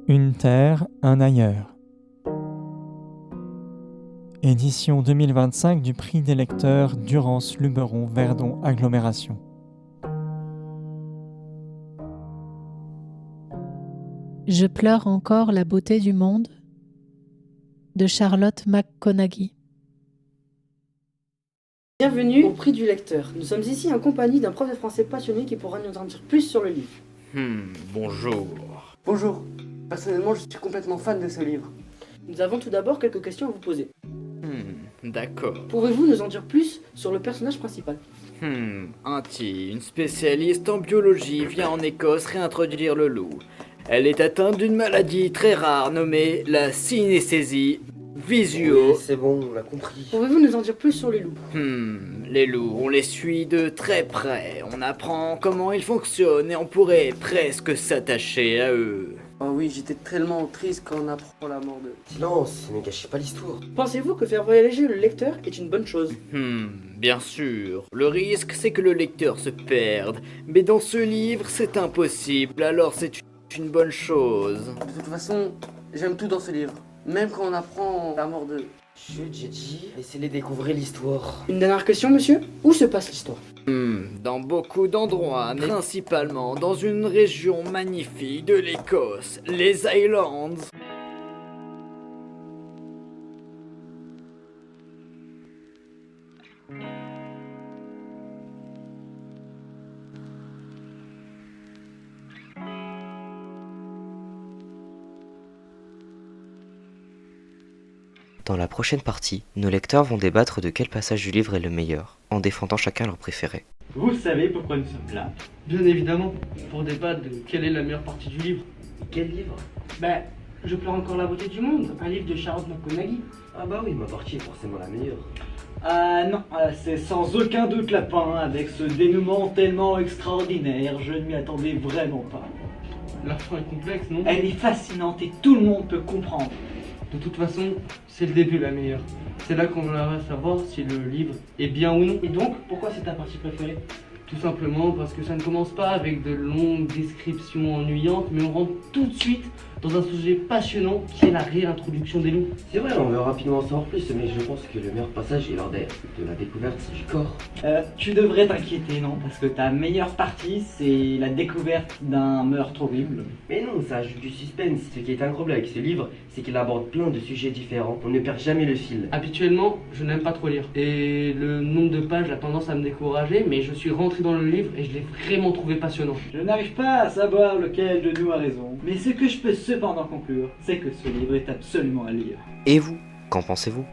Une terre, un ailleurs. Édition 2025 du prix des lecteurs Durance-Luberon Verdon Agglomération. Je pleure encore la beauté du monde de Charlotte McConaghy. Bienvenue au prix du lecteur. Nous sommes ici en compagnie d'un prof de français passionné qui pourra nous en dire plus sur le livre. Bonjour. Bonjour. Personnellement, je suis complètement fan de ce livre. Nous avons tout d'abord quelques questions à vous poser. D'accord. Pouvez-vous nous en dire plus sur le personnage principal? Auntie, une spécialiste en biologie, vient en Écosse réintroduire le loup. Elle est atteinte d'une maladie très rare nommée la synesthésie visuo. Oui, c'est bon, on l'a compris. Pouvez-vous nous en dire plus sur les loups? Les loups, on les suit de très près. On apprend comment ils fonctionnent et on pourrait presque s'attacher à eux. Oh oui, j'étais tellement triste quand on apprend la mort de... Silence, ne gâchez pas l'histoire. Pensez-vous que faire voyager le lecteur est une bonne chose? Bien sûr. Le risque, c'est que le lecteur se perde. Mais dans ce livre, c'est impossible, alors c'est une bonne chose. De toute façon, j'aime tout dans ce livre. Même quand on apprend la mort de... Chut, j'ai dit, laissez-les découvrir l'histoire. Une dernière question, monsieur? Où se passe l'histoire? Dans beaucoup d'endroits, mais principalement dans une région magnifique de l'Écosse, les Highlands. Dans la prochaine partie, nos lecteurs vont débattre de quel passage du livre est le meilleur, en défendant chacun leur préféré. Vous savez pourquoi nous sommes là? Bien évidemment, pour débattre de quelle est la meilleure partie du livre. Quel livre? Je pleure encore la beauté du monde, un livre de Charlotte McConaghy. Ah bah oui, ma partie est forcément la meilleure. Ah non, c'est sans aucun doute Lapin, avec ce dénouement tellement extraordinaire, je ne m'y attendais vraiment pas. La fin est complexe, non? Elle est fascinante et tout le monde peut comprendre. De toute façon, c'est le début la meilleure. C'est là qu'on va savoir si le livre est bien ou non. Et donc, pourquoi c'est ta partie préférée? Tout simplement parce que ça ne commence pas avec de longues descriptions ennuyantes, mais on rentre tout de suite dans un sujet passionnant qui est la réintroduction des loups. C'est vrai, on va rapidement en savoir plus, mais je pense que le meilleur passage est lors de la découverte du corps. Tu devrais t'inquiéter, non? Parce que ta meilleure partie, c'est la découverte d'un meurtre horrible. Mais non, ça ajoute du suspense. Ce qui est incroyable avec ce livre, c'est qu'il aborde plein de sujets différents. On ne perd jamais le fil. Habituellement, je n'aime pas trop lire. Et le nombre de pages a tendance à me décourager, mais je suis rentré dans le livre et je l'ai vraiment trouvé passionnant. Je n'arrive pas à savoir lequel de nous a raison. Mais ce que je peux cependant conclure, c'est que ce livre est absolument à lire. Et vous, qu'en pensez-vous ?